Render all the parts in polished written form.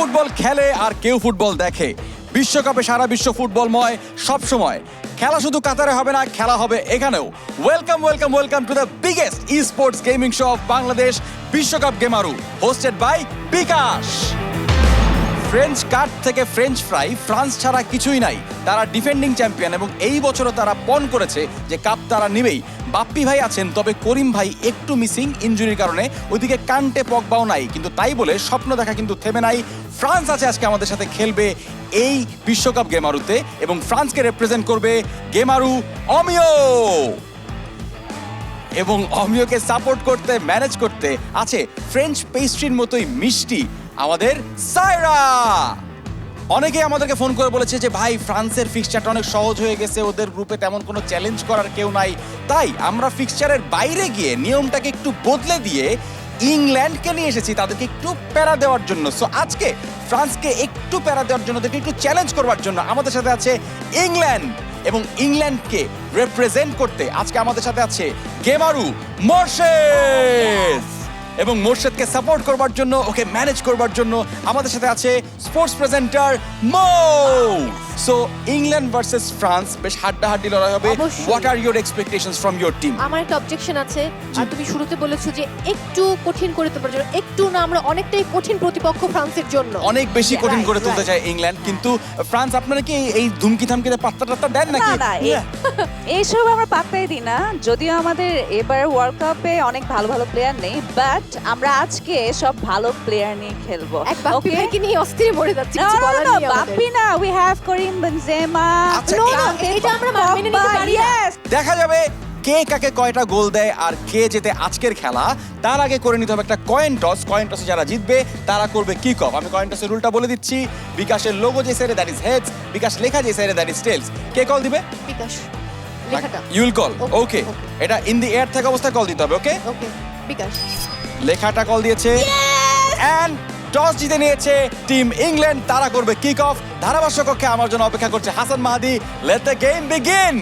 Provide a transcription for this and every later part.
Football খেলে আর কেউ football দেখে। বিশ্বকাপে সারা বিশ্ব ফুটবলময় সবসময়। খেলা শুধু কাতারে হবে না, খেলা হবে এখানেও। Welcome welcome welcome to the biggest E sports gaming show of Bangladesh, বিশ্বকাপ গেমারু, হোস্টেড বাই বিকাশ। ফ্রেঞ্চ কাট থেকে ফ্রেঞ্চ ফ্রাই, ফ্রান্স ছাড়া কিছুই নাই। তারা ডিফেন্ডিং চ্যাম্পিয়ন এবং এই বছরও তারা পণ করেছে যে কাপ তারা নেবেই। বাপ্পি ভাই আছেন, তবে করিম ভাই একটু মিসিং ইনজুরির কারণে। ওইদিকে কান্টে পগবাও নাই, কিন্তু তাই বলে স্বপ্ন দেখা কিন্তু থেমে নাই। ফ্রান্স আছে আজকে আমাদের সাথে, খেলবে এই বিশ্বকাপ গেমারুতে এবং ফ্রান্সকে রিপ্রেজেন্ট করবে গেমারু অমিও। এবং অমিওকে সাপোর্ট করতে, ম্যানেজ করতে আছে ফ্রেঞ্চ পেস্ট্রির মতোই মিষ্টি আমাদের সায়রা। অনেকে আমাদেরকে ফোন করে বলেছে যে ভাই ফ্রান্সের ফিক্সচারটা অনেক সহজ হয়ে গেছে, ওদের গ্রুপে তেমন কোনো চ্যালেঞ্জ করার কেউ নাই। তাই আমরা ফিক্সচারের বাইরে গিয়ে নিয়মটাকে একটু বদলে দিয়ে ইংল্যান্ডকে নিয়ে এসেছি তাদেরকে একটু প্যারা দেওয়ার জন্য। সো আজকে ফ্রান্সকে একটু প্যারা দেওয়ার জন্য, ওদেরকে একটু চ্যালেঞ্জ করবার জন্য আমাদের সাথে আছে ইংল্যান্ড। এবং ইংল্যান্ডকে রিপ্রেজেন্ট করতে আজকে আমাদের সাথে আছে গেমারু মোর্শেদ। এবং মোর্শেদকে সাপোর্ট করবার জন্য, ওকে ম্যানেজ করবার জন্য আমাদের সাথে আছে স্পোর্টস প্রেজেন্টার মো। সো ইংল্যান্ড ভার্সেস ফ্রান্স, বেশ হাড্ডাহাড্ডি লড়াই হবে। What are your expectations from your team? আমার একটা অবজেকশন আছে। আর তুমি শুরুতে বলেছো যে একটু কঠিন করে তোলার জন্য, একটু না, আমরা অনেকটাই কঠিন প্রতিপক্ষ ফ্রান্সের জন্য, অনেক বেশি কঠিন করে তুলতে চায় ইংল্যান্ড। কিন্তু ফ্রান্স আপনারা কি এই ধুমকি থামকিতে পাত্তা টাত্তা দেন নাকি? না, এইসব আমরা পাত্তাই দিই না। যদিও আমাদের এবার ওয়ার্ল্ড কাপে অনেক ভালো ভালো প্লেয়ার নেই, বাট আমরা আজকে সব ভালো প্লেয়ার নিয়ে খেলবো। এক বাপ্পি ভাইকে নিয়ে অস্থির মরে যাচ্ছে, কিছু বলার নেই আমাদের। বাপ্পি না, উই হ্যাভ করিম বেনজেমা। আচ্ছা, No, no, এটা আমরা মেনে নিতে পারি না। দেখা যাবে কে কাকে কয়টা গোল দেয় আর কে জেতে আজকের খেলা। তার আগে করে নিতে হবে একটা কয়েন টস। কয়েন টসে যারা জিতবে তারা করবে কিক অফ। আমি কয়েন টসের রুলটা বলে দিচ্ছি। বিকাশের লোগো যে সাইডে, দ্যাট ইজ হেডস। বিকাশ লেখা যে সাইডে, দ্যাট ইজ টেলস। কে কল দিবে? বিকাশ লেখাটা। You will call. Okay, okay, okay. এটা ইন দি এয়ার থাকা অবস্থায় কল দিতে হবে। ওকে, ওকে, বিকাশ লেখাটা কল দিয়েছে এন্ড টস জিতে নিয়েছে টিম ইংল্যান্ড। তারা করবে কিক অফ। ধারাভাষ্য কক্ষে আমার জন্য অপেক্ষা করছে Hasan Mahadi. Let the game begin.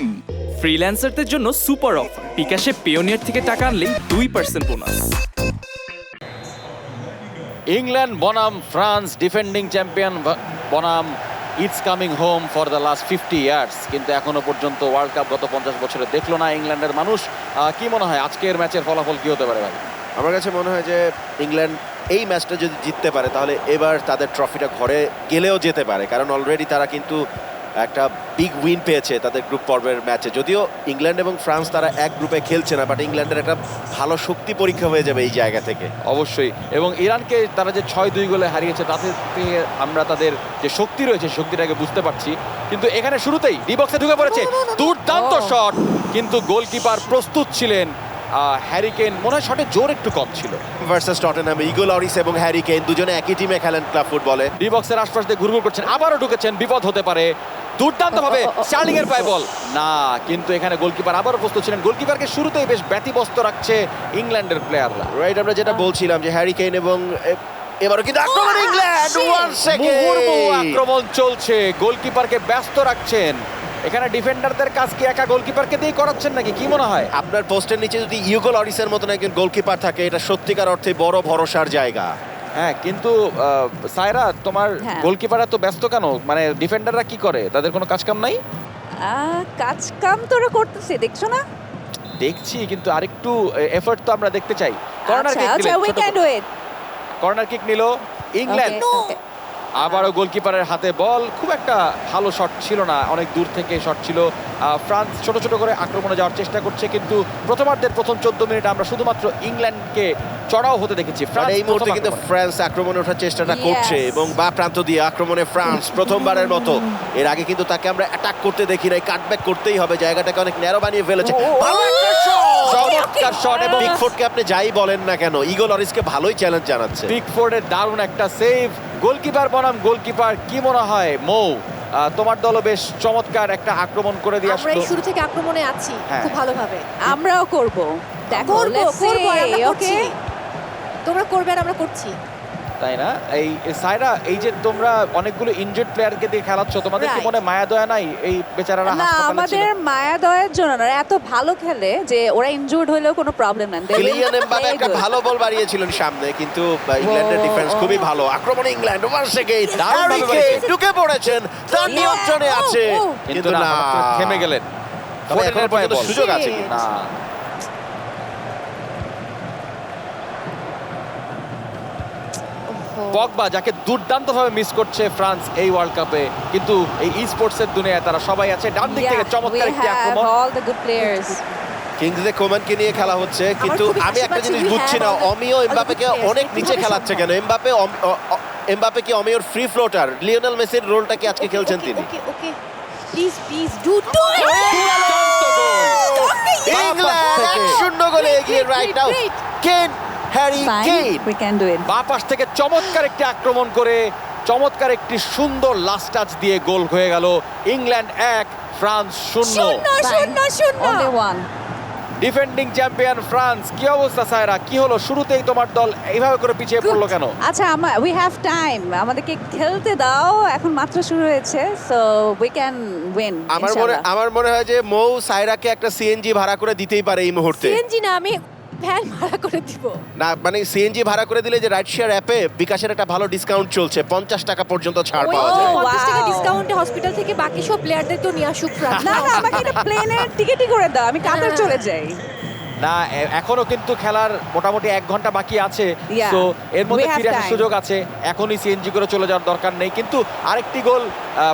ফ্রিল্যান্সারদের জন্য সুপার অফার। বিকাশে পেওনিয়ার থেকে টাকা আনলেই 2% বোনাস। ইংল্যান্ড বনাম ফ্রান্স, ডিফেন্ডিং চ্যাম্পিয়ন বনাম it's coming home for the last 50 years. কিন্তু এখনো পর্যন্ত ওয়ার্ল্ড কাপ গত 50 বছরে দেখলো না ইংল্যান্ডের মানুষ। কি মনে হয় আজকের ম্যাচের ফলাফল কি হতে পারে ভাই? আমার কাছে মনে হয় যে ইংল্যান্ড এই ম্যাচটা যদি জিততে পারে তাহলে এবার তাদের ট্রফিটা ঘরে গেলেও যেতে পারে, কারণ অলরেডি তারা কিন্তু একটা বিগ উইন পেয়েছে তাদের গ্রুপ পর্বের ম্যাচে। যদিও ইংল্যান্ড এবং ফ্রান্স তারা এক গ্রুপে খেলছে না, বাট ইংল্যান্ডের একটা ভালো শক্তি পরীক্ষা হয়ে যাবে এই জায়গা থেকে। অবশ্যই। এবং ইরানকে তারা যে 6-2 গোলে হারিয়েছে, তাতে থেকে আমরা তাদের যে শক্তি রয়েছে শক্তিটাকে বুঝতে পারছি। কিন্তু এখানে শুরুতেই ডি বক্সে ঢুকে পড়েছে, দুর্দান্ত শট, কিন্তু গোলকিপার প্রস্তুত ছিলেন। হ্যারি কেইন মনে হয় শটে জোর একটু কম ছিল। ভার্সাস টটেনহাম, ইগো লরিস এবং হ্যারি কেইন দুজনে একই টিমে খেলেন ক্লাব ফুটবলে। ডি বক্সের আশপাশ দিয়ে ঘুরঘুর করছেন, আবারও ঢুকেছেন, বিপদ হতে পারে। দুর্দান্ত ভাবে স্টার্লিং এর পায়ে বল না, কিন্তু এখানে গোলকিপার আবারও প্রস্তুত ছিলেন। গোলকিপারকে শুরুতেই বেশ ব্যতিব্যস্ত রাখছে ইংল্যান্ডের প্লেয়াররা। রাইট, আমরা যেটা বলছিলাম যে হ্যারি কেইন এবং এবারও কিন্তু আক্রমণ ইংল্যান্ড। 1 সেকেন্ড মুহুর্মুহু আক্রমণ চলছে, গোলকিপারকে ব্যস্ত রাখছেন। এখানে ডিফেন্ডারদের কাজ কি একা গোলকিপারকে দিয়ে করাচ্ছেন নাকি, কি মনে হয়? আপনার পোস্টের নিচে যদি ইগো লরিসের মতন একজন গোলকিপার থাকে, এটা সত্যিকার অর্থে বড় ভরসার জায়গা। হ্যাঁ, কিন্তু সায়রা, তোমার হ্যাঁ। গোলকিপাররা তো ব্যস্ত কেন? মানে ডিফেন্ডাররা কি করে? তাদের কোনো কাজ কাম নাই? কাজ কাম তোরা করতেছে, দেখছো না? দেখছি, কিন্তু আরেকটু এফর্ট তো আমরা দেখতে চাই। কর্নার কিক আচ্ছা, we can do it. Corner kick নিল ইংল্যান্ড। আবারও গোলকিপারের হাতে বল। খুব একটা ভালো শট ছিল না, অনেক দূর থেকে শট ছিল। ফ্রান্স ছোট ছোট করে আক্রমণে যাওয়ার চেষ্টা করছে, কিন্তু প্রথমার্ধের প্রথম 14 মিনিট আমরা শুধুমাত্র ইংল্যান্ডকে চড়াও হতে দেখেছি। মানে এই মুহূর্তে কিন্তু ফ্রান্স আক্রমণে ওঠার চেষ্টাটা করছে এবং বা প্রান্ত দিয়ে আক্রমণে ফ্রান্স প্রথমবারের মতো। এর আগে কিন্তু তাকে আমরা অ্যাটাক করতে দেখি নাই, কাটব্যাক করতেই হবে, জায়গাটাকে অনেক ন্যারো বানিয়ে ফেলেছে। ভালো একটা শট, চমৎকার শট। এবং পিকফোর্ডকে আপনি যাই বলেন না কেন, ইগো লরিসকে ভালোই চ্যালেঞ্জ জানাচ্ছে। পিকফোর্ডের দারুণ একটা সেভ। গোলকিপার বনাম গোলকিপার, কি মনে হয় মৌ? তোমার দলও বেশ চমৎকার একটা আক্রমণ করে দিয়ে আমরা আসলো। এই শুরু থেকে আক্রমণে আছি হ্যাঁ। খুব ভালোভাবে। আমরাও করব, দেখো, করবো, লেটস সি। করবো, আর আমরা ওকে, করছি। তোমরা করবে আর আমরা করছি। তাই না? এই সাইরা, এই যে তোমরা অনেকগুলো ইনজুর্ড প্লেয়ারকে দিয়ে খেলাচ্ছ, তোমাদের কি Right. মনে মায়া দয়া নাই এই বেচারারা না হাসপাতালে ছিল? আমাদের মায়া দয়ের জন্য না, এত ভালো খেলে যে ওরা ইনজুর্ড হলেও কোনো প্রবলেম নাই। They will Kylian Mbappe play একটা good. ভালো বল বাড়িয়েছিলেন সামনে, কিন্তু ইংল্যান্ডের ডিফেন্স খুবই ভালো। আক্রমণে ইংল্যান্ড ওভার সেকেন্ড দারুণ ভাবে বাড়িয়েছে। ঢুকে পড়েছেন, তার Yeah. নিয়ন্ত্রণে আছে, কিন্তু না, হঠাৎ করে থেমে গেলেন। তবে এখনো ফোর্ডেনের পায়ে পর্যন্ত বল। সুযোগ আছে কিন্তু। না, পগবা যাকে দুর্দান্তভাবে মিস করছে ফ্রান্স এই ওয়ার্ল্ড কাপে, কিন্তু এই ই স্পোর্টসের দুনিয়ায় তারা সবাই আছে। ডান দিক থেকে Yeah, চমৎকার we একটি have আক্রমণ। all the good players. Kingsley কোমানকে নিয়ে খেলা হচ্ছে, কিন্তু খুবই আমি হাসি একটা পাচ্ছে, জিনিস we বুঝছি have না, all the- অমিও all the এমবাপেকে good players, অনেক কিন্তু নিচে কিভাবে খেলাচ্ছে সম্ভব? কেন? এমবাপে কি অমিওর ফ্রি ফ্লোটার? লিওনেল মেসির রোলটা কি আজকে খেলছেন তিনি? Okay okay please please do do দুর্দান্ত গোল। ইংল্যান্ড 1-0 গোলে এগিয়ে right now. Kane, Harry Fine, Kane. we can do it. বাঁ পাশ থেকে চমৎকার একটি আক্রমণ করে চমৎকার একটি সুন্দর লাস্ট টাচ দিয়ে গোল হয়ে গেল। England 1, France 0। Fine. Only one. Defending champion France, কি অবস্থা সায়রা? কি হলো, শুরুতেই তোমার দল এইভাবে করে পিছিয়ে পড়লো কেন? আচ্ছা উই হ্যাভ টাইম, আমাদেরকে খেলতে দাও, এখন মাত্র শুরু হয়েছে, সো উই ক্যান উইন। আমার মনে হয় যে মৌ সাইরাকে একটা সিএনজি ভাড়া করে দিতেই পারে এই মুহূর্তে। সিএনজি না, আমি ভ্যান ভাড়া করে দিব। না মানে সিএনজি ভাড়া করে দিলে যে রাইড শেয়ার অ্যাপে বিকাশের একটা ভালো ডিসকাউন্ট চলছে, 50 টাকা পর্যন্ত ছাড় ওই পাওয়া যায়। 50 টাকা Wow. ডিসকাউন্টে হসপিটাল থেকে বাকি সব প্লেয়ারদেরকেও নিয়ে আসুক ফ্রান্স। না না, আমাকে এটা প্লেনের টিকিটই করে দাও, আমি কাতার চলে যাই। না, এখনো কিন্তু খেলার মোটামুটি 1 ঘন্টা বাকি আছে, Yeah, তো এর মধ্যে we have ফিরে আসার time. সুযোগ আছে। এখনই সিএনজি করে চলে যাওয়ার দরকার নেই, কিন্তু আরেকটি গোল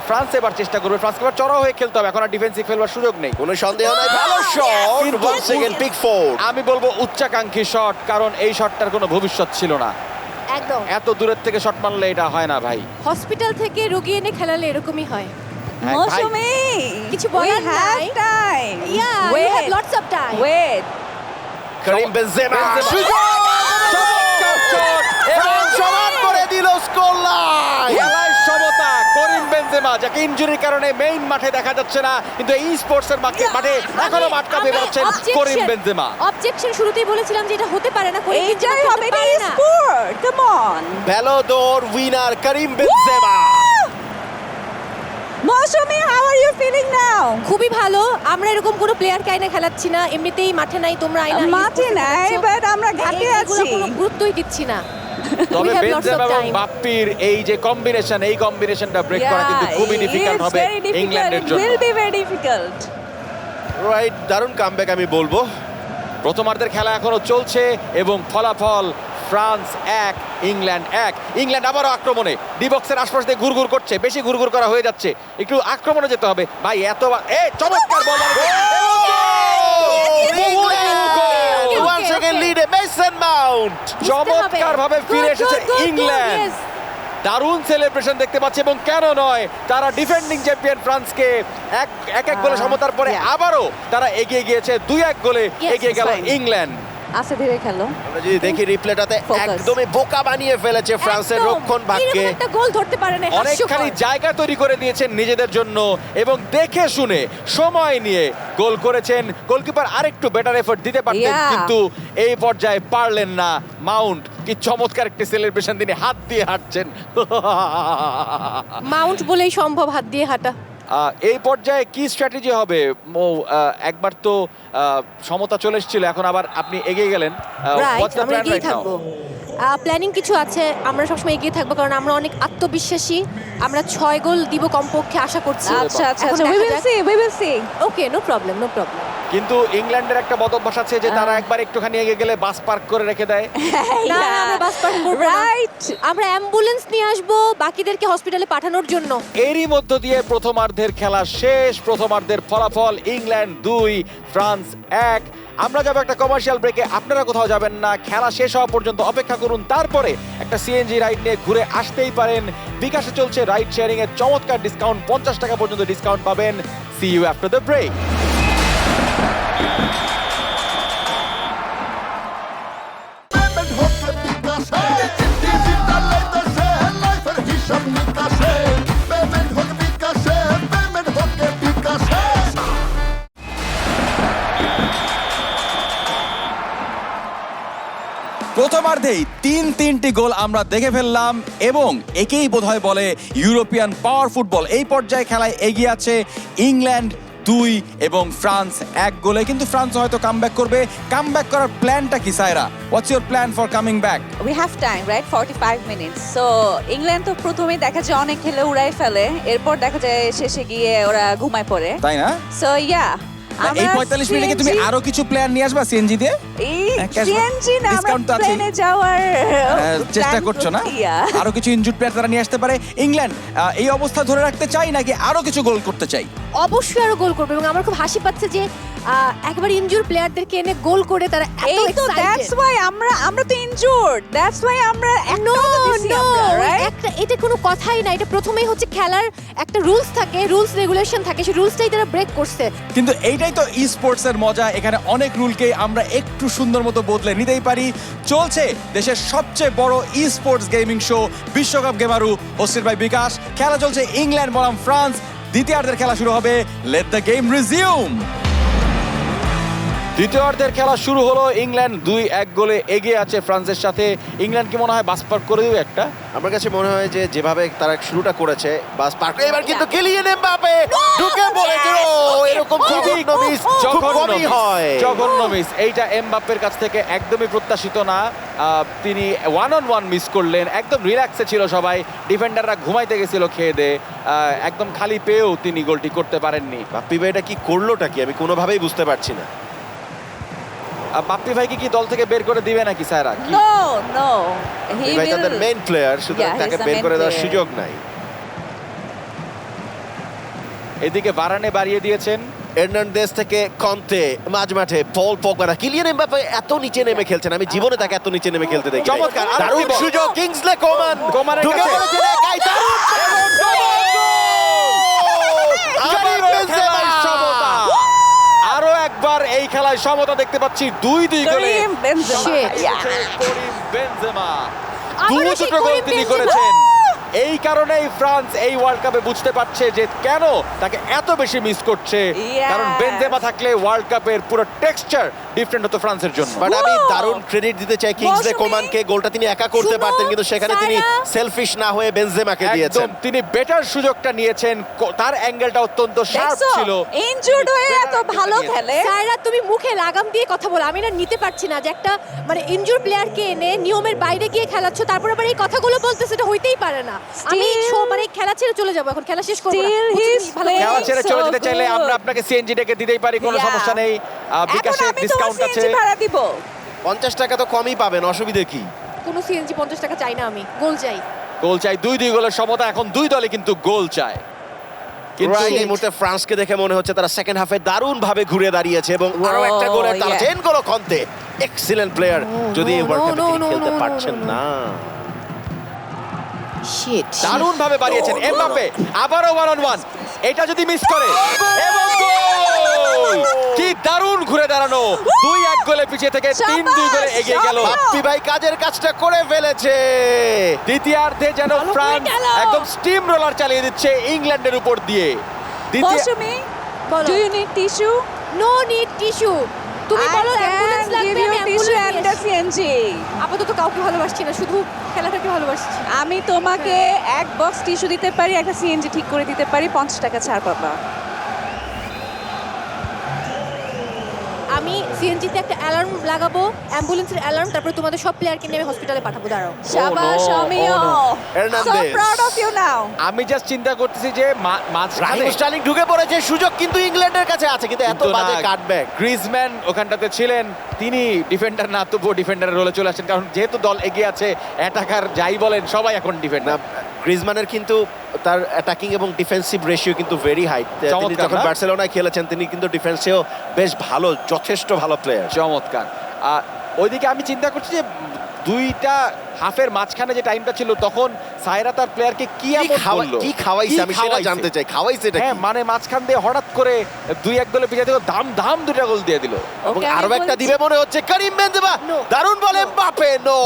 ফ্রান্স এবার চেষ্টা করবে। ফ্রান্সকে এবার চড়াও হয়ে খেলতে হবে, এখন আর ডিফেন্সিভ খেলবার সুযোগ নেই। কোনো সন্দেহ নাই, ভালো শট, কিন্তু 1 সেকেন্ড পিক ফোর। আমি বলবো উচ্চাকাঙ্ক্ষী শট, কারণ এই শটটার কোনো ভবিষ্যৎ ছিল না। একদম এত দূরের থেকে শট মারলে এটা হয় না ভাই। হসপিটাল থেকে রোগী এনে খেলালে এরকমই হয়। হ্যাঁ, ভাই। মৌসুমী, কিছু বলার নাই। Time. Yeah, you have lots of time. Wait. Karim Benzema Benzema. সুযোগ! চমৎকার শট! ফ্রান্স সমান করে দিল স্কোর লাইন। খেলায় সমতা, করিম বেনজেমা, যাকে ইনজুরির কারণে মেইন মাঠে দেখা যাচ্ছে না, কিন্তু এই স্পোর্টস এর মাঠে এখনো মাঠ কাঁপিয়ে বেড়াচ্ছেন করিম বেনজেমা। অবজেকশন শুরুতেই বলেছিলাম যে এটা হতে পারে না, করিম বেনজেমা এইটাই হবে, খেলতে এটা পারে না। Sport, come on. Ballon d'Or winner Karim Benzema. Mousumi, how are you feeling now? খুবই ভালো। আমরা এরকম কোনো প্লেয়ারকে আইনা খেলাচ্ছি না, এমনিতেই মাঠে নাই, তোমরা আইনা মাঠে নাই, বাট আমরা ঘাটে আছি। কোনো গুরুত্বই দিচ্ছি না। তবে We have lots of Benzema এবং time. বাপ্পির এই যে কম্বিনেশন, এই কম্বিনেশনটা ব্রেক করা কিন্তু খুবই ডিফিকাল্ট হবে ইংল্যান্ডের জন্য। Will be very difficult. Right, দারুণ কামব্যাক আমি বলবো। প্রথমার্ধের খেলা এখনো চলছে এবং ফলাফল ফ্রান্স 1, ইংল্যান্ড 1। ইংল্যান্ড আবারও আক্রমণে ডি বক্সের আশপাশ দিয়ে ঘুরঘুর করছে, বেশি ঘুরঘুর করা হয়ে যাচ্ছে, একটু আক্রমণে যেতে হবে ভাই। এতবার চমৎকার বল! ওয়ান সেকেন্ড লিডে মেসন মাউন্ট। চমৎকার ভাবে ফিরে এসেছে ইংল্যান্ড। দারুণ সেলিব্রেশন দেখতে পাচ্ছি, এবং কেন নয়, তারা ডিফেন্ডিং চ্যাম্পিয়ন ফ্রান্সকে এক গোলে সমতার পরে আবারও তারা এগিয়ে গিয়েছে, 2-1 গোলে এগিয়ে গেল fine. ইংল্যান্ড। আস্তে ধীরে খেলো। আমরা যদি দেখি রিপ্লেটাতে Focus. একদমই বোকা বানিয়ে ফেলেছে ফ্রান্সের রক্ষণ ভাগকে। একটা গোল ধরতে পারে না, অনেকখানি জায়গা তৈরি করে দিয়েছেন নিজেদের জন্য এবং দেখে শুনে সময় নিয়ে গোল করেছেন। গোলকিপার আরেকটু বেটার এফোর্ট দিতে পারতেন, Yeah. কিন্তু এই পর্যায়ে পারলেন না। মাউন্ট কি চমৎকার একটি সেলিব্রেশন, তিনি হাত দিয়ে হাঁটছেন। মাউন্ট বলেই সম্ভব হাত দিয়ে হাঁটা। এই পর্যায়ে কি স্ট্র্যাটেজি হবে মৌ? একবার তো সমতা চলে এসেছিল, এখন আবার আপনি এগিয়ে গেলেন। রাইট, আমরা এগিয়ে থাকবো। প্ল্যানিং কিছু আছে, আমরা সবসময় এগিয়ে থাকবো, কারণ আমরা অনেক আত্মবিশ্বাসী। আমরা 6 গোল দিব কমপক্ষে আশা করছি। আচ্ছা আচ্ছা, we will see. Okay, no problem, no problem. কিন্তু ইংল্যান্ডের একটা বদভ্যাস আছে যে তারা একবার একটুখানি এগিয়ে গেলে বাস পার্ক করে রেখে দেয়। না, আমরা বাস পার্ক করব না। রাইট। আমরা অ্যাম্বুলেন্স নিয়ে আসবো বাকিদেরকে হসপিটালে পাঠানোর জন্য। এরই মধ্য দিয়ে প্রথমার্ধের খেলা শেষ। প্রথমার্ধের ফলাফল ইংল্যান্ড 2, ফ্রান্স 1। আমরা যাবো একটা কমার্শিয়াল ব্রেকে, আপনারা কোথাও যাবেন না, খেলা শেষ হওয়া পর্যন্ত অপেক্ষা করুন, তারপরে একটা সিএনজি রাইড নিয়ে ঘুরে আসতেই পারেন। বিকাশে চলছে রাইড শেয়ারিং এর চমৎকার ডিসকাউন্ট, 50 টাকা পর্যন্ত ডিসকাউন্ট পাবেন। See you after the break. Payment হচ্ছে বিকাশে ডিজিটাল দেশে লাইফের হিসাব নিকাশে পেমেন্ট হচ্ছে বিকাশে পেমেন্ট হচ্ছে বিকাশে। প্রথম প্রথমার্ধেই 3টি গোল আমরা দেখে ফেললাম এবং একেই বোধহয় বলে ইউরোপিয়ান পাওয়ার ফুটবল। এই পর্যায়ে খেলায় এগিয়ে আছে ইংল্যান্ড 2 এবং ফ্রান্স 1 গোলে। কিন্তু ফ্রান্স হয়তো কামব্যাক করবে। কামব্যাক করার প্ল্যানটা কি Saira? What's your plan for coming back? We have time right 45 minutes. So England তো প্রথমেই দেখা যায় অনেক খেলে উড়াই ফেলে, এরপর দেখা যায় শেষে গিয়ে ওরা ঘুমায় পড়ে। তাই না? সো ইয়া এই 45 মিনিটে কি তুমি আরো কিছু প্ল্যান নিয়ে আসবা সিএনজি দিয়ে? সিএনজি না, আমরা Discount তো আছেই। প্লেনে যাওয়ার চেষ্টা করছো না? আরো কিছু ইনজুড প্লেয়ার তারা নিয়ে আসতে পারে। ইংল্যান্ড এই অবস্থা ধরে রাখতে চাই নাকি আরো কিছু গোল করতে চাই? অবশ্যই আরো গোল করবে এবং আমার খুব হাসি পাচ্ছে যে একবার ইনজুর প্লেয়ারদেরকে এনে গোল করে তারা এত এই তো দ্যাটস ওয়াই আমরা তো ইনজুরড, দ্যাটস ওয়াই আমরা নো একটা দিছি নো আমরা, রাইট? একটা এটা কোনো কথাই না। এটা প্রথমেই হচ্ছে খেলার একটা রুলস থাকে, রুলস রেগুলেশন থাকে, সেই রুলসটাই তারা ব্রেক করছে। কিন্তু এইটাই তো ই স্পোর্টস এর মজা। এখানে অনেক রুলকে আমরা একটু সুন্দর মতো বদলে নিতেই পারি। চলছে দেশের সবচেয়ে বড় ই স্পোর্টস গেমিং শো বিশ্বকাপ গেমারু, হোস্টেড বাই বিকাশ। খেলা চলছে ইংল্যান্ড বনাম ফ্রান্স। দ্বিতীয়ার্ধের খেলা শুরু হবে। Late the game resume. দ্বিতীয়ার্ধের খেলা শুরু হলো। ইংল্যান্ড 2-1 গোলে এগিয়ে আছে ফ্রান্সের সাথে। ইংল্যান্ড কি মনে হয় বাস পার করে দিবে একটা? আমার কাছে মনে হয় যে যেভাবে তারা শুরুটা করেছে বাস পার্ক, এবার কিন্তু কিলিয়ান এমবাপে ঢুকে পড়েছে। এরকম জঘন্য মিস খুব কমই হয়। জঘন্য মিস। এইটা এমবাপ্পের কাছ থেকে একদমই প্রত্যাশিত না। তিনি 1-on-1 মিস করলেন। একদম রিল্যাক্সে ছিল সবাই। ডিফেন্ডাররা ঘুমাইতে গেছিল খেয়ে দে। একদম খালি পেয়েও তিনি গোলটি করতে পারেননি। বাপ্পি ভাই এটা কি করলোটা কি আমি কোনোভাবেই বুঝতে পারছি না। বাপ্পি ভাইকে কি দল থেকে বের করে দিবে নাকি স্যারা? নো নো হি ভাই তাদের মেইন প্লেয়ার, সুতরাং Yeah, তাকে he's the বের main করে দেওয়ার player. সুযোগ নাই। এদিকে বারানে বাড়িয়ে দিয়েছেন। এর্নান্দেজ থেকে কন্তে মাঝ মাঠে পল পগবা। কিলিয়ান এমবাপে এত নিচে নেমে খেলছেন, আমি জীবনে তাকে এত নিচে নেমে খেলতে দেখি। চমৎকার, আরো দারুণ দিব। সুযোগ কিংসলে কোমান কোমানের ঢুকে কাছে। পড়েছেন একাই, দারুণ আবার বেনজেমা। সমতা। আরো একবার এই খেলায় সমতা দেখতে পাচ্ছি। 2-2 গোলে করিম বেনজেমা। Shit. করিম বেনজেমা আবারও সেই দুটো গোল করিম তিনি বেনজেমা। করেছেন। এই কারণেই ফ্রান্স এই ওয়ার্ল্ড কাপে বুঝতে পারছে যে কেন তাকে এত বেশি মিস করছে। Yes. কারণ বেনজেমা থাকলে ওয়ার্ল্ড কাপের পুরো টেক্সচার ডিফারেন্ট হতো ফ্রান্সের জন্য। বাট আমি দারুণ ক্রেডিট দিতে চাই কিংসলে মৌসুমী। কোমানকে। গোলটা তিনি একা করতে শুনো, পারতেন, কিন্তু সেখানে তিনি সারা। সেলফিশ না হয়ে বেনজেমাকে দিয়েছেন। একদম তিনি বেটার সুযোগটা নিয়েছেন। তার অ্যাঙ্গেলটা অত্যন্ত শার্প দেখছো ছিল। ইনজুরড হয়ে এত ভালো খেলে। সায়রা তুমি মুখে লাগাম দিয়ে কথা বলো। আমি না নিতে পারছি না যে একটা মানে ইনজুর প্লেয়ারকে এনে নিয়মের বাইরে গিয়ে খেলাচ্ছ, তারপর আবার এই কথাগুলো বলতেছে, এটা হইতেই পারে না। আমি মানে খেলা ছেড়ে চলে যাবো এখন, খেলা শেষ করবো না। Still বুঝছো he's তুমি? ভালো playing খেলা ছেড়ে চলে so যেতে চাইলে good. আমরা আপনাকে সিএনজি ডেকে দিতেই পারি, কোনো Yeah. সমস্যা নেই। এখন বিকাশে আমি তোমার ডিসকাউন্ট আছে। সিএনজি ভাড়া দিব। 50 টাকা তো কমই পাবেন, অসুবিধে কি? কোনো সিএনজি 50 টাকা চাই না, আমি গোল চাই। গোল চাই। 2-2 গোলের সমতা। এখন দুই দলে কিন্তু গোল চায়। কিন্তু Right, এই মুহূর্তে ফ্রান্সকে দেখে মনে হচ্ছে তারা সেকেন্ড হাফে দারুণ ভাবে ঘুরে দাঁড়িয়েছে এবং আরো একটা গোলের তারা yeah. 10 গোল কন্তে। এক্সিলেন্ট প্লেয়ার, যদি এই no, ওয়ার্ল্ড কাপে no, তিনি no, খেলতে no, no, পারছেন no, no. না। শিট। দারুণ ভাবে বাড়িয়েছেন এমবাপ্পে। আবারও 1-on-1। এটা যদি মিস করে এবং গোল! কি দারুণ ঘুরে দাঁড়ানো। 2-1 গোলে পিছিয়ে থেকে 3-2 গোলে এগিয়ে গেল। বাপ্পি ভাই কাজের কাজটা করে ফেলেছে। দ্বিতীয়ার্ধে যেন ভালো ফ্রান্স করে গেল। একদম স্টিম রোলার চালিয়ে দিচ্ছে ইংল্যান্ডের উপর দিয়ে। মৌসুমী, বলো। do you need tissue? No need tissue. তুমি বলো I অ্যাম্বুলেন্স can লাগবে, give you আমি tissue and the ambulance CNG. আপাতত কাউকে ভালোবাসছি না, শুধু খেলাটাকে ভালোবাসছি। আমি তোমাকে এক বক্স টিস্যু দিতে পারি, একটা সিএনজি ঠিক করে দিতে পারি, 50 টাকা ছাড় পাবা। আমি সিএনজিতে একটা অ্যালার্ম লাগাবো, অ্যাম্বুলেন্সের অ্যালার্ম, তারপর তোমাদের সব প্লেয়ারকে নিয়ে আমি হসপিটালে পাঠাবো। দাঁড়াও। শাবাশ অমিয়। oh no. So Hernandez. proud of you now. আমি জাস্ট চিন্তা করতেছি যে মাঝখানে রাহিম স্টার্লিং ঢুকে পড়েছে, সুযোগ কিন্তু ইংল্যান্ডের কাছে আছে, কিন্তু এত কিন্তু বাজে না, কাটব্যাক। গ্রিজম্যান ওখানটাতে ছিলেন, তিনি ডিফেন্ডার না, তবুও ডিফেন্ডারের রোলে চলে আসেন। কারণ যেহেতু দল এগিয়ে আছে, অ্যাটাকার যাই বলেন সবাই এখন না, ডিফেন্ডার। গ্রিজমানের কিন্তু তার অ্যাটাকিং এবং ডিফেন্সিভ রেশিও কিন্তু ভেরি হাই। তিনি চমৎকার যখন না? বার্সেলোনায় খেলেছেন তিনি কিন্তু ডিফেন্সেও বেশ ভালো, যথেষ্ট ভালো প্লেয়ার। চমৎকার। ওইদিকে আমি চিন্তা করছি যে দুইটা হাফের মাঝখানে যে টাইমটা ছিল তখন সায়রা তার প্লেয়ারকে কি এমন বললো, কি খাওয়াইছে আমি সেটা খাওয়াইছে? জানতে চাই, খাওয়াইছে এটা কি? হ্যাঁ মানে মাঝখান দিয়ে হঠাৎ করে 2-1 গোলে পিছিয়ে দিল, দাম 2টা গোল দিয়ে দিল। এবং ওকে, আমি আরো একটা বলছি- দিবে মনে হচ্ছে করিম বেনজেমা, No. দারুণ বলে এমবাপ্পে, নো।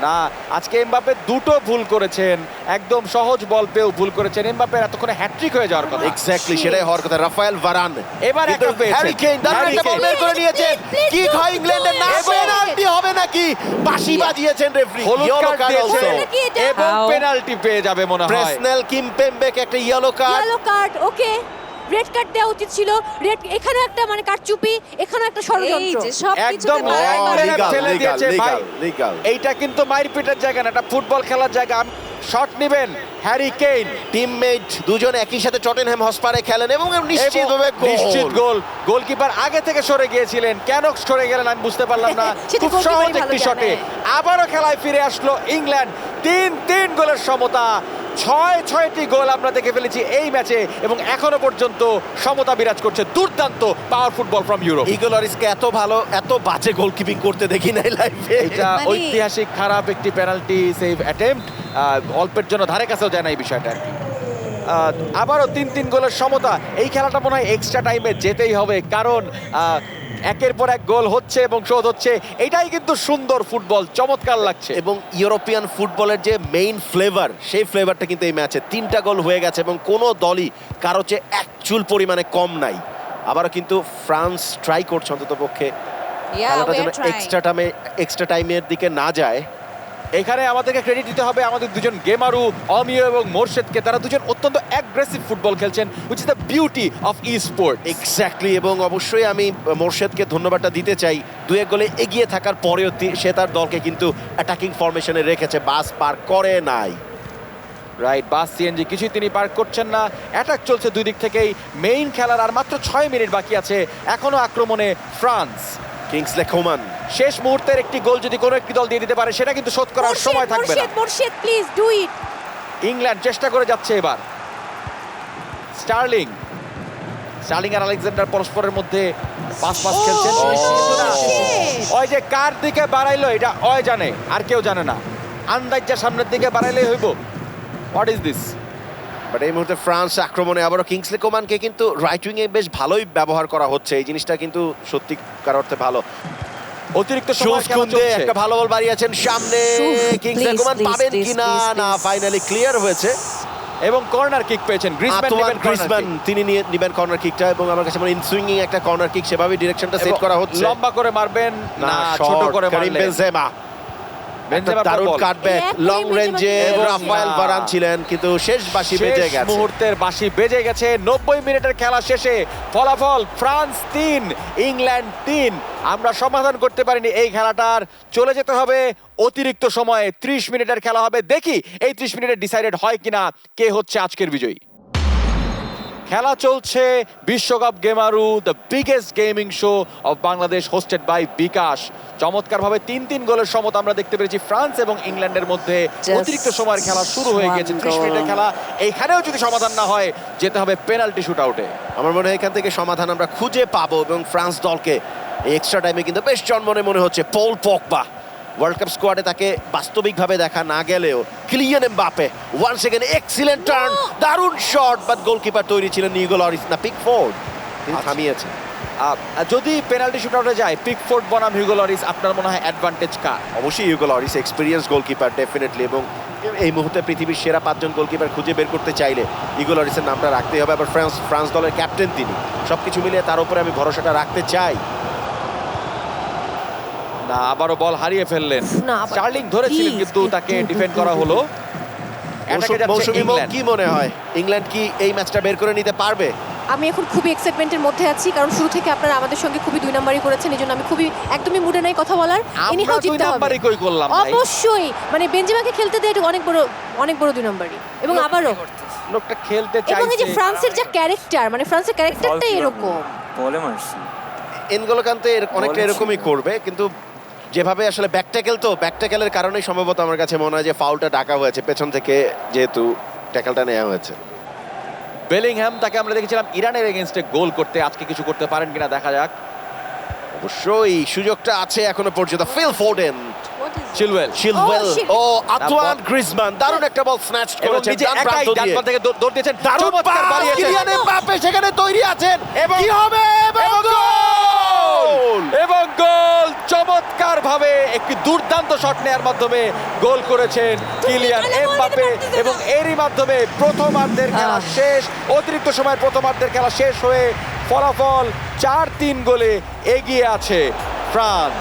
না আজকে এমবাপ্পে দুটো ভুল করেছেন, একদম সহজ বল পেয়েও ভুল করেছেন। এমবাপ্পের এতক্ষণে হ্যাটট্রিক হয়ে যাওয়ার কথা। এক্স্যাক্টলি সেটাই হওয়ার কথা। রাফায়েল ভারান এবার একটা পেয়েছেন। হ্যারি কেইন দারুণ হ্যারি একটা বল কেইন। বের করে নিয়েছেন। Please, কি please, হয় ইংল্যান্ডের, না please. পেনাল্টি হবে নাকি? বাঁশি বাজিয়েছেন রেফারি, হলুদ ইয়েলো কার্ড কার্ড দিয়েছে অলসো। নাকি এটা? এবং How? পেনাল্টি পেয়ে যাবে মনে হয়। প্রেসনেল কিমপেমবেকে একটা yellow card. Yellow card, okay red card দেওয়া উচিত ছিল। রেড এখানে একটা মানে কারচুপি, এখানে একটা এই ষড়যন্ত্র। যে সব একদম কিছুতে ও, বারবার legal, বারবার- ফেলে দিয়েছে ভাই। লিগাল। এইটা কিন্তু মারপিটের জায়গা না, এটা ফুটবল খেলার জায়গা। শট নেবেন হ্যারি কেইন, টিমমেট দুজন একই সাথে টটেনহ্যাম হটস্পারে খেলেন এবং নিশ্চিতভাবে নিশ্চিত গোল। গোলকিপার আগে থেকে সরে গিয়েছিলেন, কেন সরে গেলেন আমি বুঝতে পারলাম না। সেটা খুব গোলকিপারই সহজ ভালো একটি জানে। শটে আবারও খেলায় ফিরে আসলো ইংল্যান্ড। 3-3 গোলের সমতা, 6-6টি গোল আমরা দেখে ফেলেছি এই ম্যাচে এবং এখনো পর্যন্ত সমতা বিরাজ করছে। দুর্দান্ত পাওয়ার ফুটবল ফ্রম ইউরোপ। ইগোলরিসকে এত ভালো এত বাজে গোলকিপিং করতে দেখি নাই লাইফে। এটা মানে- ঐতিহাসিক খারাপ একটি পেনাল্টি সেভ অ্যাটেম্প্ট, অল্পের জন্য ধারে কাছেও যায় না এই বিষয়টা আর কি। আবারও 3-3 গোলের সমতা। এই খেলাটা মনে হয় এক্সট্রা টাইমে যেতেই হবে, কারণ একের পর এক গোল হচ্ছে এবং শোধ হচ্ছে। এটাই কিন্তু সুন্দর ফুটবল, চমৎকার লাগছে। এবং ইউরোপিয়ান ফুটবলের যে মেইন ফ্লেভার, সেই ফ্লেভারটা কিন্তু এই ম্যাচে 3টা গোল হয়ে গেছে এবং কোনো দলই কারো চেয়ে এক চুল পরিমাণে কম নাই। আবারও কিন্তু ফ্রান্স ট্রাই করছে অন্ততপক্ষে Yeah, খেলাটা we যেন are trying. এক্সট্রা টাইমের দিকে না যায়। এখানে আমাদেরকে ক্রেডিট দিতে হবে আমাদের দুজন গেমারু, অমিয় এবং মোরশেদকে। তারা দুজন অত্যন্ত অ্যাগ্রেসিভ ফুটবল খেলছেন, which is the beauty of E sport. Exactly, এবং অবশ্যই আমি মোরশেদকে ধন্যবাদটা দিতে চাই। 2-1 গোলে এগিয়ে থাকার পরেও সে তার দলকে কিন্তু অ্যাটাকিং ফরমেশনে রেখেছে, বাস পার করে নাই। রাইট, বাস সিএনজি কিছুই তিনি পার্ক করছেন না। অ্যাটাক চলছে দুই দিক থেকেই। মেইন খেলার আর মাত্র 6 মিনিট বাকি আছে, এখনো আক্রমণে ফ্রান্স। কিংসলে কোমান শেষ মুহূর্তের একটি গোল যদি কোনো একটি দল দিয়ে দিতে পারে, সেটা কিন্তু শোধ করার সময় থাকবে না। Morshed please do it. England চেষ্টা করে যাচ্ছে এবার। স্টার্লিং আর আলেকজান্ডার পরস্পরের মধ্যে পাস খেলছেন। ওই যে কার দিকে বাড়াইলো এটা ওই জানে, আর কেউ জানে না। আন্দাজটা সামনের দিকে বাড়াইলেই হইব। What is this? বাট এই মুহূর্তে ফ্রান্স আক্রমণে আবারও কিংসলে কোমানকে কিন্তু রাইট উইং এ বেশ ভালোই ব্যবহার করা হচ্ছে। এই জিনিসটা কিন্তু সত্যিকার অর্থে ভালো। অতিরিক্ত সময় খেলা সুস্কুন্দে চলছে। একটা ভালো বল বাড়িয়েছেন সামনে, কিংসলে please, কোমান please, পাবেন please, কিনা, please, না please. ফাইনালি ক্লিয়ার হয়েছে। এবং কর্নার কিক পেয়েছেন আতোয়ান গ্রিজমান, তিনি নিবেন কর্নার কিকটা এবং আমার কাছে মনে হয় ইনসুইংিং একটা কর্নার কিক, সেভাবে ডিরেকশনটা সেট করা হচ্ছে। লম্বা করে মারবেন না ছোট করে কারিম মারলেন। বেনজেমা বেনজেমা দারুণ বল। কাটব্যাক, এক লং মিনিট রেঞ্জে বেনজেমা রাফায়েল না। ভারান ছিলেন, কিন্তু শেষ বাঁশি বেজে শেষ গেছে। মুহূর্তের বাঁশি বেজে গেছে। 90 মিনিটের খেলা শেষে ফলাফল ফ্রান্স 3 ইংল্যান্ড 3। আমরা সমাধান করতে পারিনি এই খেলাটার, চলে যেতে হবে অতিরিক্ত সময়ে। 30 মিনিটের খেলা হবে, দেখি এই 30 মিনিটে ডিসাইডেড হয় কিনা কে হচ্ছে আজকের বিজয়ী। খেলা চলছে বিশ্বকাপ গেমারু, the biggest gaming show of Bangladesh, hosted by bKash. চমৎকারভাবে 3-3 গোলের সমতা আমরা দেখতে পেরেছি ফ্রান্স এবং ইংল্যান্ডের মধ্যে। Just অতিরিক্ত সময়ের খেলা শুরু হয়ে গেছে, 30 মিনিটের খেলা। এইখানেও যদি সমাধান না হয়, যেতে হবে পেনাল্টি শুট আউটে। আমার মনে হয় এখান থেকে সমাধান আমরা খুঁজে পাবো এবং ফ্রান্স দলকে এক্সট্রা টাইমে কিন্তু বেশ জন্মনে মনে হচ্ছে। পল পগবা ওয়ার্ল্ড কাপ স্কোয়াডে তাকে বাস্তবিকভাবে দেখা না গেলেও Kylian Mbappe one second excellent turn, দারুণ শট, বাট গোলকিপার তৈরি ছিলেন নিগো লরিস না পিকফোর্ড, তিনি থামিয়েছেন। যদি পেনাল্টি শুট আউটে যায় পিকফোর্ড বনাম হিউগো লরিস, আপনার মনে হয় অ্যাডভান্টেজ কার? অবশ্যই Hugo Lloris experience goalkeeper definitely, এবং এই মুহূর্তে পৃথিবীর সেরা 5 জন গোলকিপার খুঁজে বের করতে চাইলে হিউগো লরিসের নামটা রাখতেই হবে। আবার ফ্রান্স দলের ক্যাপ্টেন তিনি, সবকিছু মিলিয়ে তার উপরে আমি ভরসাটা রাখতে চাই। না, আবারও বল হারিয়ে ফেললেন। না, আবার- স্টার্লিং ধরেছিলেন Please, কিন্তু তাকে ডিফেন্ড করা হলো। অ্যাটাকে যাচ্ছে মৌসুমী ইংল্যান্ড। কি মনে হয় ইংল্যান্ড কি এই ম্যাচটা বের করে নিতে পারবে? আমি এখন খুবই এক্সাইটমেন্টের মধ্যে আছি, কারণ শুরু থেকে আপনারা আমাদের সঙ্গে খুবই 2 নাম্বারই করেছেন, এই জন্য আমি খুবই একদমই মুডে নাই কথা বলার। আমরা এনিহাও 2 জিততে হবে। নাম্বারই কই করলাম ভাই? অবশ্যই, মানে বেনজেমাকে খেলতে দেয়, এটা অনেক বড় 2 নাম্বারই। এবং আবারও লোকটা খেলতে এবং এই যে চাইছে। ফ্রান্সের যা ক্যারেক্টার, মানে ফ্রান্সের ক্যারেক্টারটাই এরকম। বলে মারছি। এনগোলো কান্তে অনেকটা বলেছি। এরকমই করবে, কিন্তু যেভাবে আসলে ব্যাক ট্যাকেলের কারণেই সম্ভবত আমার কাছে মনে হয় যে ফাউলটা ডাকা হয়েছে পেছন থেকে, যেহেতু ট্যাকেলটা নেওয়া হয়েছে। বেলিংহ্যাম, তাকে আমরা দেখেছিলাম ইরানের এগেইনস্টে গোল করতে, আজকে কিছু করতে পারেন কিনা দেখা যাক। অবশ্যই সুযোগটা আছে এখনো পর্যন্ত। Phil Foden Chilwell Chilwell Oh, shit. ও আন্তোয়ান গ্রিজমান দারুণ একটা বল স্ন্যাচ এবং করেছেন নিজে ডান একাই প্রান্ত ডান দিয়ে। প্রান্ত থেকে দৌড় দিয়েছেন দারুণ চমৎকার পাস, বাড়িয়েছেন কিলিয়ান এমবাপ্পে সেখানে তৈরি আছেন এবং- কি হবে এবং গোল! এবং গোল চমৎকার ভাবে একটি দুর্দান্ত শট নেয়ার মাধ্যমে গোল করেছেন কিলিয়ান এমবাপ্পে এবং এরই মাধ্যমে প্রথমার্ধের খেলা শেষ অতিরিক্ত সময়ের প্রথমার্ধের খেলা শেষ হয়ে ফলাফল 4-3 গোলে এগিয়ে আছে ফ্রান্স।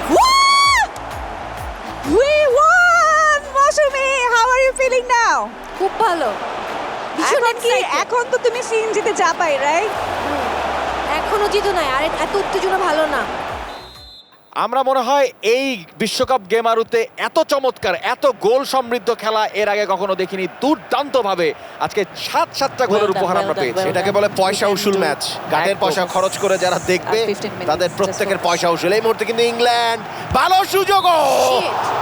We won! Mousumi, how are you feeling now? খুব ভালো ভীষণ এখন কি excited। এখন তো তুমি সিএনজিতে যাবাই, রাইট? এখনো জিতো নাই আর এত উত্তেজনা ভালো না। আমরা মনে হয় এই বিশ্বকাপ গেম আরুতে এত চমৎকার এত গোল সমৃদ্ধ খেলা এর আগে কখনো দেখিনি দুর্দান্ত ভাবে আজকে 7-7টা গোলের উপহার আমরা পেয়েছি এটাকে বলে পয়সা উসুল ম্যাচ গাটের পয়সা খরচ করে যারা দেখবে আর 15 minutes তাদের just প্রত্যেকের for- পয়সা উসুল এই মুহূর্তে কিন্তু ইংল্যান্ড ভালো সুযোগ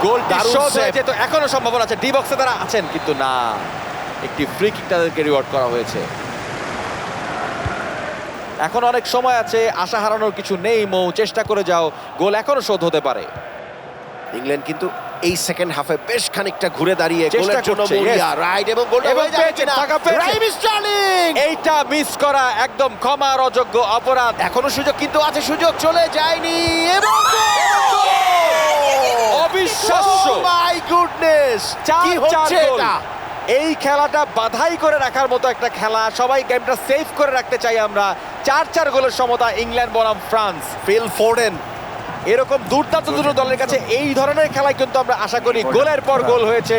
গোলটি দারুণ শোধ save। হয়েছে তো এখনো সম্ভাবনা আছে ডি বক্সে তারা আছেন কিন্তু না একটি ফ্রি কিক তাদেরকে রিওয়ার্ড করা হয়েছে এখন অনেক সময় আছে আশা হারানোর কিছু নেই মৌ চেষ্টা করে যাও গোল এখনো শোধ হতে পারে ইংল্যান্ড কিন্তু এই সেকেন্ড হাফে বেশ খানিকটা ঘুরে দাঁড়িয়ে চেষ্টা গোলের জন্য করছে, মরিয়া রাইট এবং গোলটা এবং হয়ে যাবে পেয়েছেন, কিনা ফাঁকা পেয়েছেন। রাহিম স্টার্লিং এইটা মিস করা একদম ক্ষমার অযোগ্য অপরাধ এখনো সুযোগ কিন্তু আছে সুযোগ চলে যায়নি এবং অবিশ্বাস্য মাই গুডনেস কি 4-4 হচ্ছে গোল। এটা এই খেলাটা বাধাই করে রাখার মতো একটা খেলা সবাই গেমটা সেভ করে রাখতে চাই আমরা 4-4 গোলের সমতা ইংল্যান্ড বনাম ফ্রান্স ফিল ফোর্ডেন এরকম দুর্দান্ত দুটো দলের কাছে এই ধরনের খেলায় কিন্তু আমরা আশা করি গোলের পর গোল হয়েছে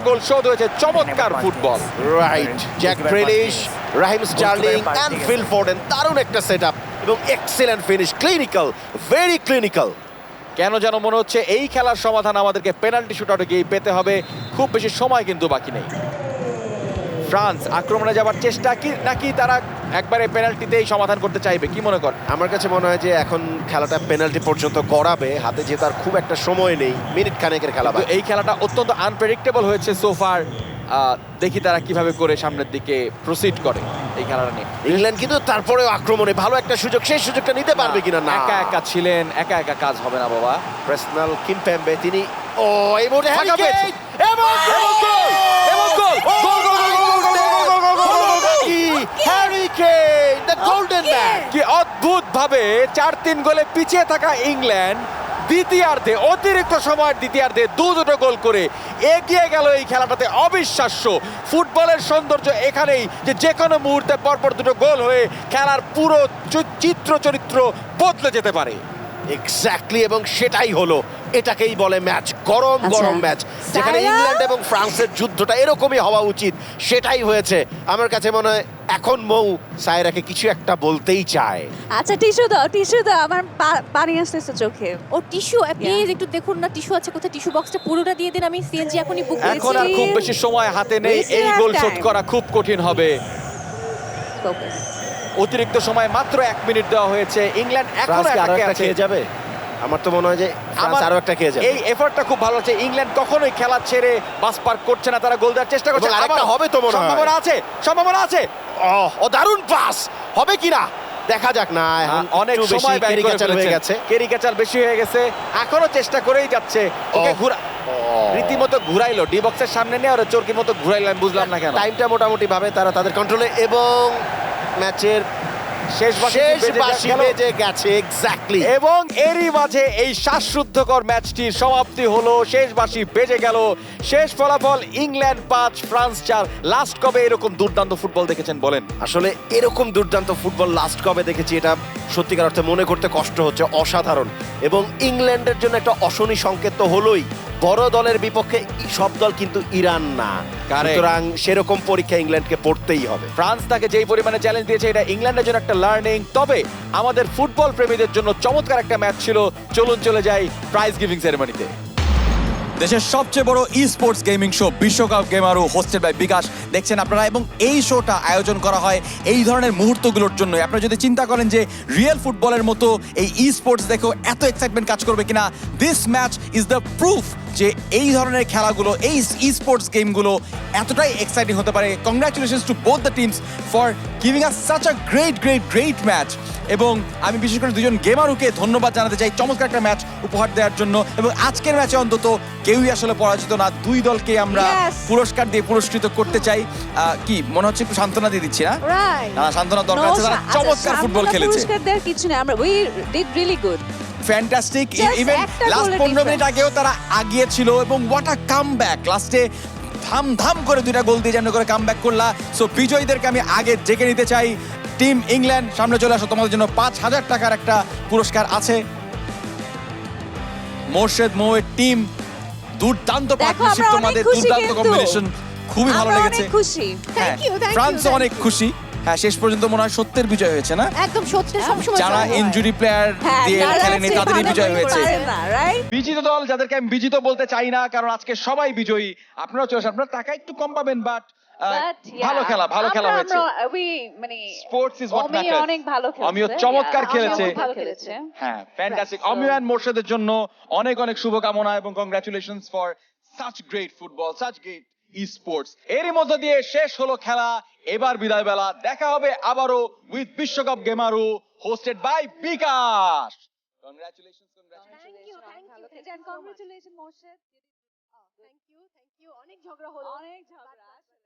গোল শোধ হয়েছে চমৎকার football right Jack Grealish Raheem Sterling and Phil Foden দারুণ একটা সেটআপ এবং excellent finish clinical very clinical কেন যেন মনে হচ্ছে এই খেলার সমাধান আমাদেরকে পেনাল্টি শুটআউটে গিয়ে পেতে হবে খুব বেশি সময় কিন্তু বাকি নেই ফ্রান্স আক্রমণে যাবার চেষ্টা কি নাকি তারা একবারে পেনাল্টিতেই সমাধান করতে চাইবে কি মনে কর আমার কাছে মনে হয় যে এখন খেলাটা পেনাল্টি পর্যন্ত গড়াবে হাতে যেহেতু আর খুব একটা সময় নেই মিনিট খানেকের খেলা তো বাকি। এই খেলাটা অত্যন্ত আনপ্রেডিক্টেবল হয়েছে সোফার দেখি তারা কিভাবে করে সামনের দিকে প্রসিড করে এই খেলাটা নিয়ে ইংল্যান্ড কিন্তু তারপরেও আক্রমণে ভালো একটা সুযোগ সেই সুযোগটা নিতে পারবে কিনা না একা একা ছিলেন একা একা কাজ হবে না বাবা পার্সোনাল কিমপেম্বে তিনি ও এই মুহূর্তে ফাঁকা হ্যারি পেয়েছে। কেইন এবং গোল এবং goal Harry Kane the golden man কি অদ্ভুত ভাবে 4-3 গোলে পিছিয়ে থাকা ইংল্যান্ড দ্বিতীয়ার্ধে অতিরিক্ত সময়ের দ্বিতীয়ার্ধে দুটো গোল করে এগিয়ে গেল এই খেলাটাতে অবিশ্বাস্য ফুটবলের সৌন্দর্য এখানেই যে কোনো মুহূর্তে পরপর দুটো গোল হয়ে খেলার পুরো চিত্র চরিত্র বদলে যেতে পারে এক্স্যাক্টলি এবং সেটাই হলো এটাকেই বলে ম্যাচ গরম আচ্ছা। গরম ম্যাচ যেখানে সায়রা? ইংল্যান্ড এবং ফ্রান্সের যুদ্ধটা এরকমই হওয়া উচিত সেটাই হয়েছে আমার কাছে মনে হয় এখন মৌ সায়রাকে কিছু একটা বলতেই চায় আচ্ছা টিস্যু দাও আমার পানি আসতেছে চোখে। ও টিস্যু প্লিজ একটু দেখুন না টিস্যু আছে কোথায় টিস্যু বক্সটা পুরোটা দিয়ে দিন আমি সিএনজি এখনই বুক করেছি এখন আর খুব বেশি সময় হাতে নেই We still এই have গোল শোধ time. করা খুব কঠিন হবে Focus. অতিরিক্ত সময় মাত্র 1 মিনিট দেওয়া হয়েছে ইংল্যান্ড এখনো ফ্রান্স আরো একাকে একটা আছে খেয়ে যাবে আমার তো মনে হয় যে ফ্রান্স আমার আরো একটা খেয়ে যাবে এই এফর্টটা খুব ভালো হচ্ছে ইংল্যান্ড কখনোই খেলা ছেড়ে বাস পার্ক করছে না তারা গোল দেওয়ার চেষ্টা করছে এবং আরেকটা আবার হবে তো মনে হয়। সম্ভাবনা আছে ও দারুণ পাস হবে কিনা দেখা যাক না এখন অনেক একটু বেশি সময় ব্যয় করে ক্যারিকেচার হয়ে ফেলেছেন। গেছে ক্যারিকেচার বেশি হয়ে গেছে এখনো চেষ্টা করেই যাচ্ছে ওকে ও। রীতিমতো ঘুরাইলো ডি বক্সের সামনে নিয়ে ওরা চোরকির মতো ঘুরাইলো আমি বুঝলাম না কেন টাইমটা মোটামুটি ভাবে তারা তাদের কন্ট্রোলে এবং ম্যাচের শেষ বাঁশি বেজে গেছে এক্স্যাক্টলি এবং এরই মাঝে এই শ্বাসরুদ্ধকর ম্যাচটির সমাপ্তি হলো শেষ বাঁশি বেজে গেল শেষ ফলাফল ইংল্যান্ড 5 ফ্রান্স 4 লাস্ট কবে এরকম দুর্দান্ত ফুটবল দেখেছেন বলেন আসলে এরকম দুর্দান্ত ফুটবল লাস্ট কবে দেখেছি এটা সত্যিকার অর্থে মনে করতে কষ্ট হচ্ছে অসাধারণ এবং ইংল্যান্ডের জন্য একটা অশনি সংকেত তো হলোই বড় দলের বিপক্ষে সব দল কিন্তু ইরান না Correct. সুতরাং সেরকম পরীক্ষা ইংল্যান্ডকে পড়তেই হবে ফ্রান্স তাকে যেই পরিমাণে চ্যালেঞ্জ দিয়েছে এটা ইংল্যান্ডের জন্য একটা লার্নিং তবে আমাদের ফুটবল প্রেমীদের জন্য চমৎকার একটা ম্যাচ ছিল চলুন চলে যাই প্রাইজ গিভিং সেরেমনিতে দেশের সবচেয়ে বড় ই স্পোর্টস গেমিং শো বিশ্বকাপ গেমারু হোস্টেড বাই বিকাশ দেখছেন আপনারা এবং এই শোটা আয়োজন করা হয় এই ধরনের মুহূর্তগুলোর জন্য আপনারা যদি চিন্তা করেন যে রিয়েল ফুটবলের মতো এই ই স্পোর্টস দেখেও এত এক্সাইটমেন্ট কাজ করবে কিনা this match is the proof যে এই ধরনের খেলাগুলো, এই ই স্পোর্টস গেমগুলো এতটাই এক্সাইটিং হতে পারে। Congratulations to both the teams for giving us such a great match. এবং আমি বিশেষ করে দুজন গেমারুকে ধন্যবাদ জানাতে চাই চমৎকার একটা ম্যাচ উপহার দেওয়ার জন্য। এবং আজকের ম্যাচে অন্তত কেউই আসলে পরাজিত না, দুই দলকে আমরা Yes! পুরস্কার দিয়ে পুরস্কৃত করতে চাই। কি মনে হচ্ছে একটু সান্ত্বনা দিয়ে দিচ্ছি না? রাইট না, সান্ত্বনা দরকার আছে, তারা চমৎকার ফুটবল খেলেছে। পুরস্কার দেওয়ার কিছু নেই, আমরা we did really good. Fantastic. Just even একটা লাস্ট গোলের 15 মিনিট difference। আগেও তারা আগিয়ে ছিল এবং হোয়াট আ কামব্যাক, লাস্টে ধাম করে দুইটা গোল দিয়ে যেন করে কামব্যাক করলা। সো বিজয়ীদেরকে আমি আগে ডেকে নিতে চাই। টিম ইংল্যান্ড সামনে চলে আসো, তোমাদের জন্য 5,000 টাকার একটা পুরস্কার আছে। মোর্শেদ মোয়ের টিম, দুর্দান্ত দেখো, পার্টনারশিপ, আমরা অনেক তোমাদের খুশি দুর্দান্ত কিন্তু। কম্বিনেশন, খুবই ভালো আমরা লেগেছে। অনেক খুশি। হ্যাঁ, you, thank you, ফ্রান্সও thank অনেক খুশি। হ্যাঁ, শেষ পর্যন্ত মনে হয় সত্যের বিজয় হয়েছে না? একদম সত্যের সবসময় যারা জয় হয়। ইনজুরি প্লেয়ার হ্যাঁ, দিয়ে যারা খেলেনি আছে তাদেরই ভালো বিজয় করে হয়েছে। পারে না, right? বিজিত দল যাদেরকে আমি বিজিত বলতে চাই না, কারণ আজকে সবাই বিজয়ী। আপনারাও চলে আসেন, আপনারা টাকা একটু কম পাবেন, বাট But, yeah, ভালো খেলা হয়েছে। মানে স্পোর্টস ইজ হোয়াট অমি ম্যাটার্স। অনেক ভালো খেলেছে। অমিও চমৎকার Yeah, খেলেছে। অমিও ভালো খেলেছে। হ্যাঁ, ফ্যান্টাস্টিক। Right, so- অমিও এন্ড মোর্শেদের জন্য অনেক শুভকামনা এবং congratulations for such great football, such great E sports. এরই মধ্য দিয়ে শেষ হলো খেলা, এবার বিদায় বেলা। দেখা হবে আবারও উইথ বিশ্বকাপ গেমারু hosted by bKash. Congratulations. Thank you, Congratulations, Morshed. Thank you. অনেক ঝগড়া হলো। অনেক ঝগড়া আসলে।